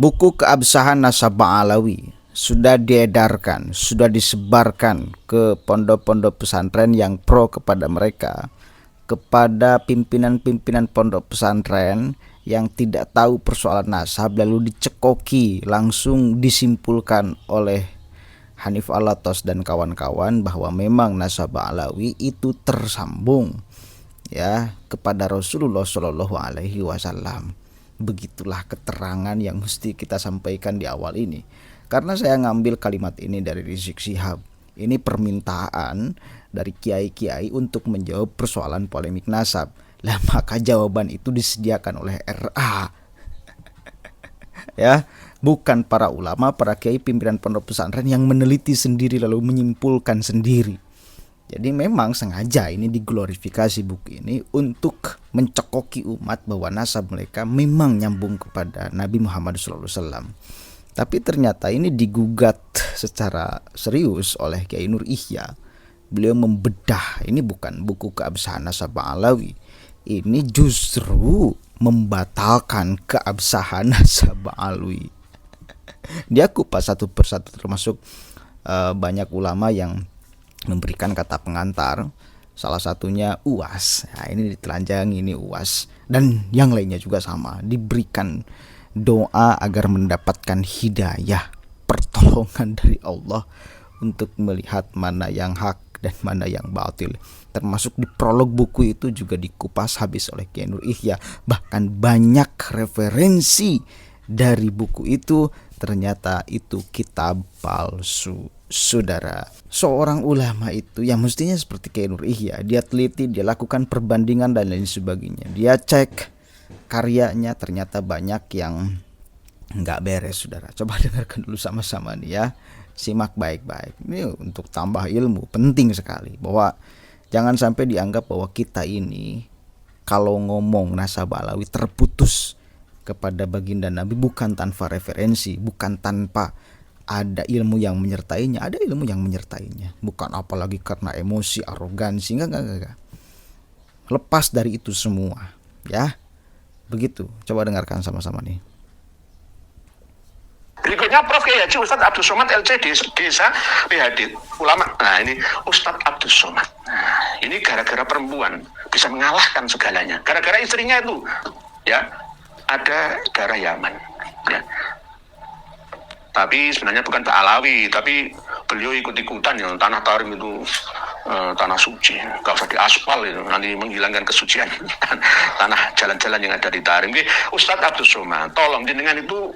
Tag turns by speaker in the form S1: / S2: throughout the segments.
S1: Buku keabsahan Nasabah Alawi sudah diedarkan, sudah disebarkan ke pondok-pondok pesantren yang pro kepada mereka, kepada pimpinan-pimpinan pondok pesantren yang tidak tahu persoalan nasab, lalu dicekoki, langsung disimpulkan oleh Hanif Alatos dan kawan-kawan bahwa memang Nasabah Alawi itu tersambung ya kepada Rasulullah Shallallahu Alaihi Wasallam. Begitulah keterangan yang mesti kita sampaikan di awal ini. Karena saya ngambil kalimat ini dari Rizik Syihab. Ini permintaan dari kiai-kiai untuk menjawab persoalan polemik nasab. Lah maka jawaban itu disediakan oleh RA. Ya, bukan para ulama, para kiai pimpinan pondok pesantren yang meneliti sendiri lalu menyimpulkan sendiri. Jadi memang sengaja ini diglorifikasi buku ini untuk mencekoki umat bahwa nasab mereka memang nyambung kepada Nabi Muhammad SAW. Tapi ternyata ini digugat secara serius oleh Kiai Nur Ihya. Beliau membedah, ini bukan buku keabsahan Nasabah Alawi. Ini justru membatalkan keabsahan Nasabah Alawi. Dia kupas satu persatu, termasuk banyak ulama yang memberikan kata pengantar, salah satunya UAS. Nah, ini ditelanjang, ini UAS, dan yang lainnya juga sama, diberikan doa agar mendapatkan hidayah, pertolongan dari Allah untuk melihat mana yang hak dan mana yang batil. Termasuk di prolog buku itu juga dikupas habis oleh Kiai Nur Ihya. Bahkan banyak referensi dari buku itu ternyata itu kitab palsu. Saudara, seorang ulama itu yang mestinya seperti Kiai Nur Ihya, dia teliti, dia lakukan perbandingan dan lain sebagainya. Dia cek karyanya, ternyata banyak yang nggak beres, saudara. Coba dengarkan dulu sama-sama nih ya. Simak baik-baik. Ini untuk tambah ilmu, penting sekali. Bahwa jangan sampai dianggap bahwa kita ini kalau ngomong Nasabah Alawi terputus kepada baginda Nabi bukan tanpa referensi, bukan tanpa ada ilmu yang menyertainya, ada ilmu yang menyertainya. Bukan apalagi karena emosi, arogansi, enggak. Lepas dari itu semua, ya. Begitu. Coba dengarkan sama-sama nih.
S2: Berikutnya Prof. Kiai Haji Ustadz Abdus Somad LC Desa PHD Ulama. Nah ini Ustadz Abdus Somad. Nah ini gara-gara perempuan bisa mengalahkan segalanya. Gara-gara istrinya itu ya ada darah Yaman. Ya. Tapi sebenarnya bukan Pak Alawi, tapi beliau ikut-ikutan ya, tanah Tarim itu tanah suci, gak usah diaspal itu, nanti menghilangkan kesucian tanah jalan-jalan yang ada di Tarim. Ustadz Abdus Somad, tolong jenengan itu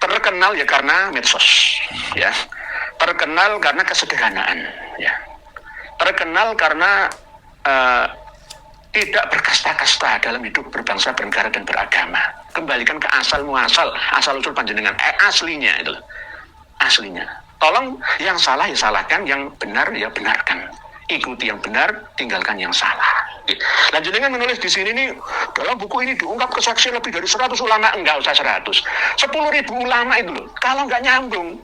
S2: terkenal ya karena medsos, ya, terkenal karena kesederhanaan, ya, terkenal karena tidak berkasta-kasta dalam hidup berbangsa, bernegara dan beragama. Kembalikan ke asal muasal, asal usul panjenengan, aslinya itu, aslinya. Tolong yang salah ya salahkan, yang benar ya benarkan. Ikuti yang benar, tinggalkan yang salah. Nah, jenengan menulis di sini nih, dalam buku ini diungkap kesaksian lebih dari 100 ulama, enggak usah 100. 10.000 ulama itu loh. Kalau enggak nyambung,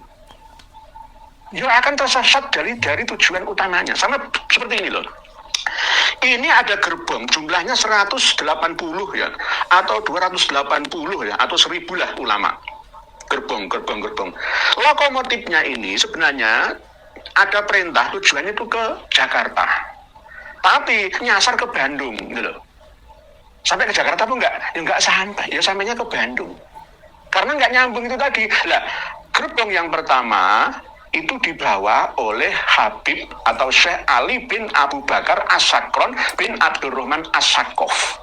S2: ya akan tersesat dari tujuan utamanya. Sama seperti ini loh. Ini ada gerbong, jumlahnya 180 ya, atau 280 ya, atau 1000 lah ulama. Gerbong. Lokomotifnya ini sebenarnya ada perintah tujuannya itu ke Jakarta. Tapi nyasar ke Bandung gitu loh. Sampai ke Jakarta pun enggak sampai, ya sampainya ke Bandung. Karena enggak nyambung itu tadi. Lah, gerbong yang pertama itu dibawa oleh Habib atau Syekh Ali bin Abu Bakar As-Sakron bin Abdurrahman As-Sakof.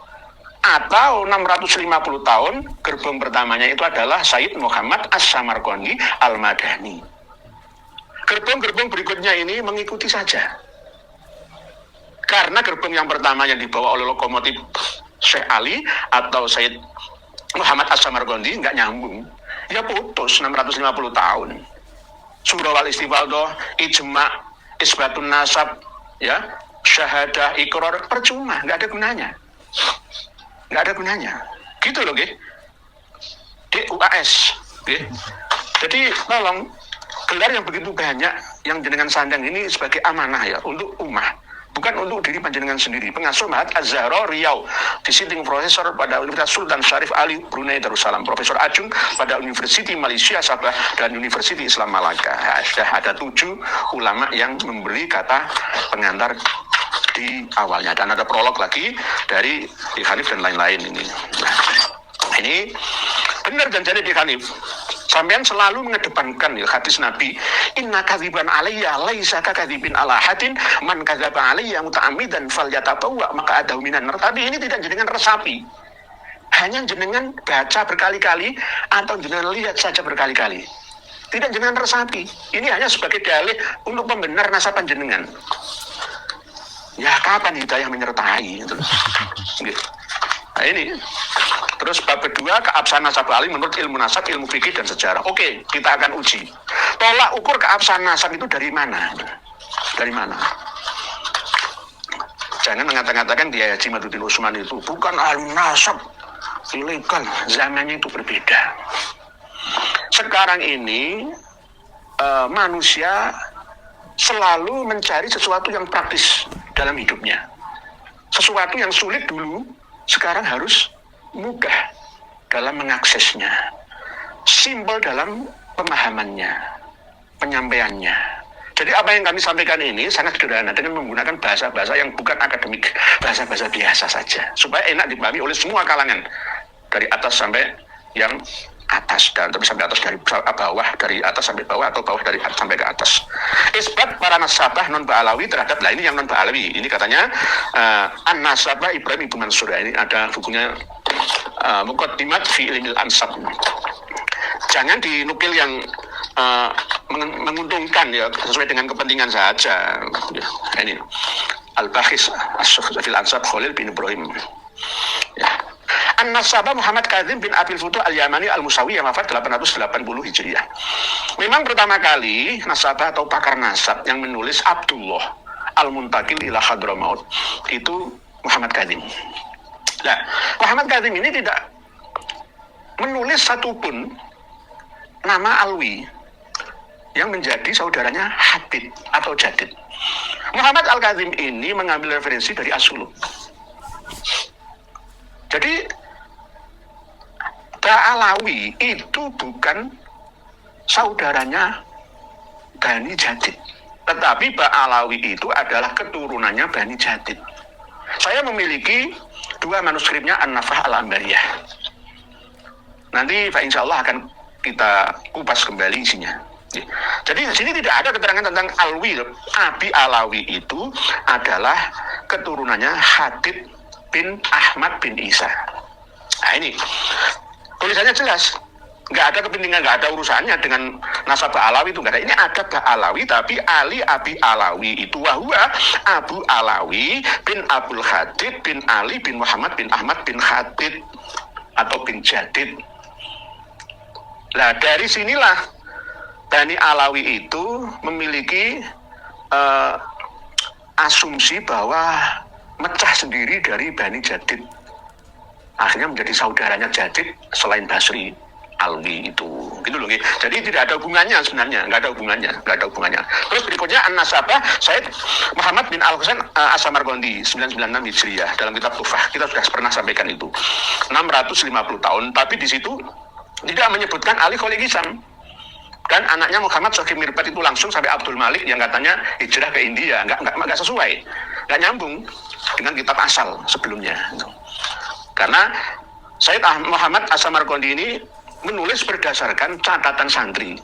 S2: Atau 650 tahun, gerbong pertamanya itu adalah Sayyid Muhammad As-Samarqandi Al-Madani. Gerbong-gerbong berikutnya ini mengikuti saja. Karena gerbong yang pertama yang dibawa oleh lokomotif Syekh Ali atau Sayyid Muhammad As-Samarqandi nggak nyambung. Ya putus 650 tahun. Surah wal istifaldoh, ijma, isbatun nasab, ya, syahadah, iqrar, percuma, nggak ada gunanya. Gitu loh, DUAS, Jadi tolong gelar yang begitu banyak yang jenengan sandang ini sebagai amanah ya untuk ummah. bukan untuk diri panjenengan sendiri. Pengasuh Ma'had Az-Zahra Riau, visiting professor pada Universitas Sultan Syarif Ali Brunei Darussalam, profesor adjunkt pada University Malaysia Sabah dan University Islam Malaka. Nah, sudah ada 7 ulama yang memberi kata pengantar di awalnya, dan ada prolog lagi dari Syekh Hanif dan lain-lain ini. Nah, ini benar janjinya Syekh Hanif. Sampean selalu mengedepankan ya hadis Nabi, inna kadziban alayya laisa kakadzibin ala hadin, man kadzaba alayya muta'ammidan falyatabawwa maka adahu minan nar. Tapi ini tidak jenengan resapi, hanya jenengan baca berkali-kali atau jenengan lihat saja berkali-kali, tidak jenengan resapi. Ini hanya sebagai dalih untuk pembenar nasab panjenengan. Ya kapan hidayah menyertai itu. Nah ini. Terus bab kedua, keabsahan nasab Ali menurut ilmu nasab, ilmu fikih dan sejarah. Oke, kita akan uji. Tolak ukur keabsahan nasab itu dari mana? Dari mana? Jangan mengatakan Kiai Haji Maduddin Utsman itu bukan ahli nasab, ilegal. Zamannya itu berbeda. Sekarang ini manusia selalu mencari sesuatu yang praktis dalam hidupnya. Sesuatu yang sulit dulu, sekarang harus mudah dalam mengaksesnya, simpel dalam pemahamannya, penyampaiannya. Jadi apa yang kami sampaikan ini sangat sederhana dengan menggunakan bahasa-bahasa yang bukan akademik, bahasa-bahasa biasa saja, supaya enak dipahami oleh semua kalangan, dari atas sampai yang atas, dan tapi sampai atas dari bawah, dari atas sampai bawah, atau bawah dari atas sampai ke atas. Isbat para nasabah non Ba'alawi terhadap, lah ini yang non Ba'alawi. Ini katanya An-Nasabah Ibrahim Ibnu Mansur. Ini ada bukunya Muqaddimat fi Ilmil Ansab. Jangan dinukil yang menguntungkan ya, sesuai dengan kepentingan saja. Ya, ini Al-Bakhis As-Fil Ansab Khalil bin Ibrahim. Ya. An-Nasabah Muhammad Kadzim bin Abil Futuh Al-Yamani Al-Musawi yang wafat 880 Hijriah. Memang pertama kali nasabah atau pakar nasab yang menulis Abdullah Al-Muntakil ila Hadramaut itu Muhammad Kadzim. Nah, Muhammad Kadzim ini tidak menulis satupun nama Alwi yang menjadi saudaranya Habib atau Jadid. Muhammad Al-Kadzim ini mengambil referensi dari As-Suluk. Jadi Ba'alawi itu bukan saudaranya Bani Jadid, tetapi Ba'alawi itu adalah keturunannya Bani Jadid. Saya memiliki 2 manuskripnya An-Nafah Al-Ambariyah. Nanti Pak Insya Allah akan kita kupas kembali isinya. Jadi di sini tidak ada keterangan tentang Alwi. Abi Alawi itu adalah keturunannya Habib bin Ahmad bin Isa. Nah ini tulisannya jelas, nggak ada kepentingan, nggak ada urusannya dengan nasab Alawi itu, nggak ada. Ini ada Alawi, tapi Ali Abi Alawi itu wahwa Abu Alawi bin Abdul Hadid bin Ali bin Muhammad bin Ahmad bin Hadid atau bin Jadid. Nah dari sinilah Bani Alawi itu memiliki asumsi bahwa mecah sendiri dari Bani Jadid, akhirnya menjadi saudaranya Jadid selain Basri Alwi itu, gitu loh. Jadi tidak ada hubungannya sebenarnya, nggak ada hubungannya. Terus berikutnya An-Nasabah Said Muhammad bin Al-Husain As-Samarqandi 996 Hijriah dalam kitab Tufah, kita sudah pernah sampaikan itu 650 tahun, tapi di situ tidak menyebutkan Ali Khalil Hisam. Dan anaknya Muhammad Shokhi Mirbat itu langsung sampai Abdul Malik yang katanya hijrah ke India, nggak sesuai, nggak nyambung dengan kitab asal sebelumnya. Karena Said Muhammad As-Samarqandi ini menulis berdasarkan catatan santri,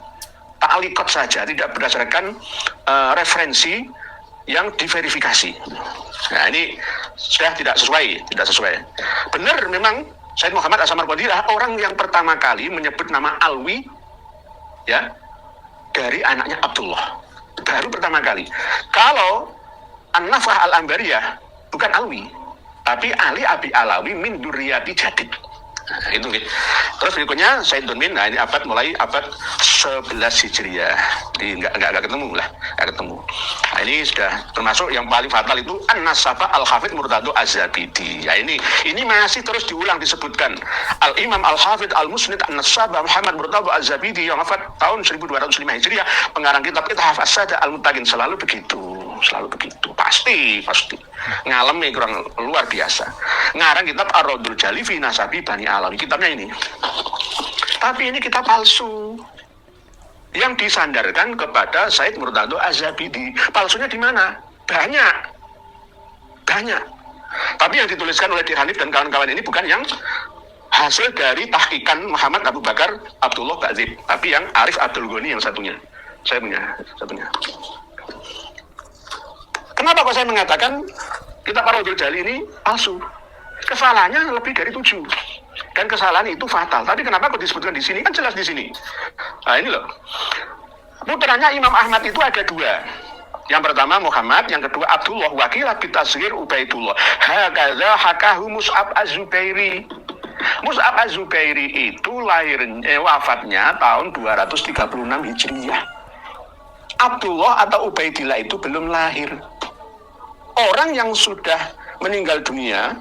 S2: ta'liqat saja, tidak berdasarkan referensi yang diverifikasi. Nah ini sudah tidak sesuai. Benar memang Said Muhammad As-Samarqandi adalah orang yang pertama kali menyebut nama Alwi, ya, dari anaknya Abdullah, baru pertama kali. Kalau An-Nafah Al-Ambariyah bukan Alwi, tapi Ali Abi Alawi min Duriyati Jadid. Nah, itu gitu. Terus berikutnya Said Dunmin, nah ini mulai abad 11 Hijriah. Jadi enggak ketemu. Nah, ini sudah termasuk yang paling fatal itu An-Nasabah Al-Hafidh Murtado Az-Zabidi. Ya ini masih terus diulang disebutkan. Al-Imam Al-Hafidh Al-Musnid An-Nasabah Muhammad Murtado Az-Zabidi yang wafat tahun 1205 Hijriah, pengarang kitab Ithaf As-Sada Al-Muttaqin, selalu begitu. selalu begitu. Pasti ngalami kurang luar biasa. Ngarang kitab Ar-Raddul Jali fi Nasabi Bani Alawi, kitabnya ini. Tapi ini kitab palsu yang disandarkan kepada Said Murtado Az-Zabidi. Palsunya di mana? Banyak. Tapi yang dituliskan oleh Dir Hanif dan kawan-kawan ini bukan yang hasil dari tahqiqan Muhammad Abu Bakar Abdullah Ba'zib, tapi yang Arif Abdul Ghani yang satunya. Saya punya. Kenapa kok saya mengatakan kitab Ar-Raddul Jali ini palsu? Kesalahannya lebih dari 7. Dan kesalahan itu fatal. Tapi kenapa kok disebutkan di sini? Kan jelas di sini. Nah ini loh. Putranya Imam Ahmad itu ada 2. Yang pertama Muhammad, yang kedua Abdullah, wakilah bitasghir Ubaidullah. Hakadza hakahu Mus'ab Az-Zubairi. Mus'ab Az-Zubairi itu wafatnya tahun 236 Hijriyah. Abdullah atau Ubaidillah itu belum lahir. Orang yang sudah meninggal dunia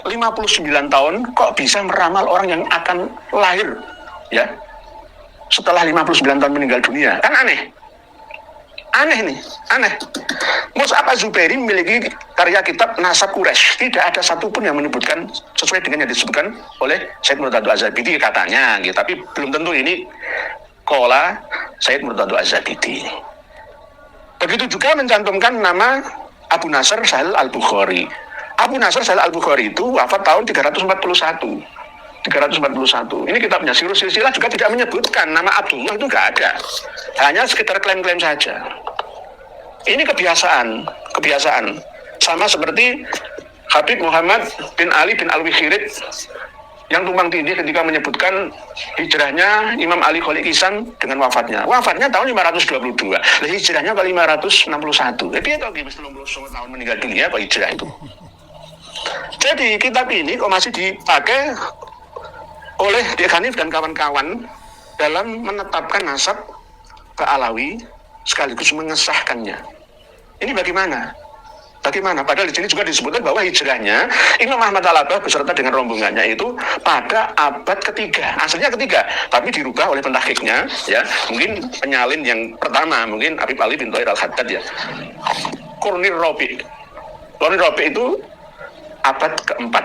S2: 59 tahun kok bisa meramal orang yang akan lahir, ya, setelah 59 tahun meninggal dunia? Kan aneh nih. Mus'ab Az-Zubairi memiliki karya kitab Nasab Quraisy. Tidak ada satupun yang menyebutkan sesuai dengan yang disebutkan oleh Said Murtado Az-Zabidi katanya, gitu. Tapi belum tentu ini qala Said Murtado Az-Zabidi. Begitu juga mencantumkan nama Abu Nasr Sahal Al-Bukhari. Abu Nasr Sahal Al-Bukhari itu wafat tahun 341. Ini kitabnya Sirus Silsilah juga tidak menyebutkan nama Abdullah, itu nggak ada. Hanya sekedar klaim-klaim saja. Ini kebiasaan. Sama seperti Habib Muhammad bin Ali bin Alwi-Khirid yang tumpang tindih ketika menyebutkan hijrahnya Imam Ali Khalid Ihsan dengan wafatnya. Wafatnya tahun 522. Hijrahnya ke 561. Tapi itu mesti 30 tahun meninggal dunia apa hijrah itu. Jadi kitab ini kok masih dipakai oleh Dir Hanif dan kawan-kawan dalam menetapkan nasab ke Alawi sekaligus mengesahkannya. Ini bagaimana? Padahal di sini juga disebutkan bahwa hijrahnya Imam Ahmad Al-Abbah beserta dengan rombongannya itu pada abad ketiga. Aslinya ketiga, tapi dirubah oleh pentahqiqnya, ya. Mungkin penyalin yang pertama, mungkin Habib Ali bin Thohir Al-Haddad, ya. Qurnir Rabi itu abad keempat,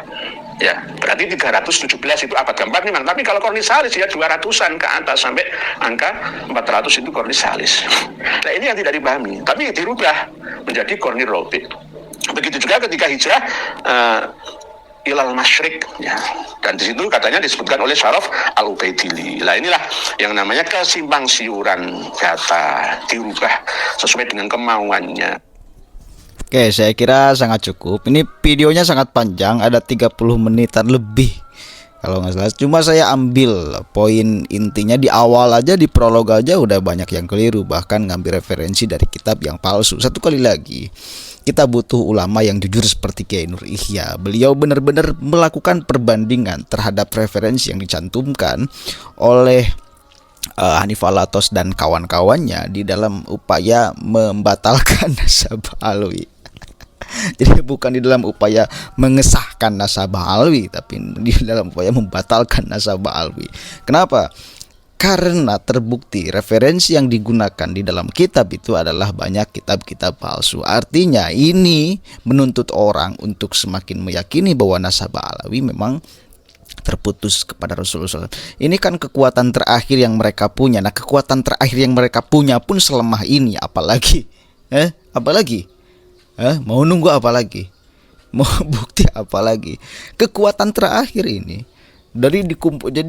S2: ya, berarti 317 itu abad keempat memang. Tapi kalau Qornis Salis ya 200-an ke atas sampai angka 400 itu Qornis Salis. Nah ini yang tidak dipahami, tapi dirubah menjadi Qurnir Rabi. Begitu juga ketika hijrah ilal masyrik, ya, dan di situ katanya disebutkan oleh Syaraf Al-Ubaidili. Nah inilah yang namanya kesimpang siuran data, dirubah sesuai dengan kemauannya.
S1: Oke, saya kira sangat cukup. Ini videonya sangat panjang, ada 30 menitan lebih kalau nggak salah. Cuma saya ambil poin intinya di awal aja, di prolog aja udah banyak yang keliru, bahkan ngambil referensi dari kitab yang palsu. Satu kali lagi, kita butuh ulama yang jujur seperti Kiai Nur Ihya. Beliau benar-benar melakukan perbandingan terhadap referensi yang dicantumkan oleh Hanif Alatos dan kawan-kawannya di dalam upaya membatalkan nasab Alawi. Jadi bukan di dalam upaya mengesahkan nasabah Alwi, tapi di dalam upaya membatalkan nasabah Alwi. Kenapa? Karena terbukti referensi yang digunakan di dalam kitab itu adalah banyak kitab-kitab palsu. Artinya ini menuntut orang untuk semakin meyakini bahwa nasabah Alawi memang terputus kepada Rasulullah SAW. Ini kan kekuatan terakhir yang mereka punya. Nah, kekuatan terakhir yang mereka punya pun selemah ini, apalagi? Apalagi? Mau nunggu apa lagi? Mau bukti apa lagi? Kekuatan terakhir ini jadi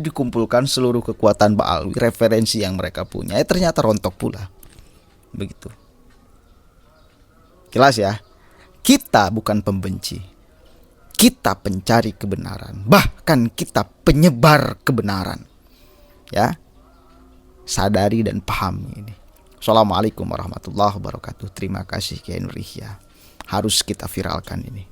S1: dikumpulkan seluruh kekuatan Ba'alwi, referensi yang mereka punya, ternyata rontok pula. Begitu. Jelas ya? Kita bukan pembenci. Kita pencari kebenaran, bahkan kita penyebar kebenaran. Ya. Sadari dan pahami ini. Assalamualaikum warahmatullahi wabarakatuh. Terima kasih Kiai Nur Ihya. Harus kita viralkan ini.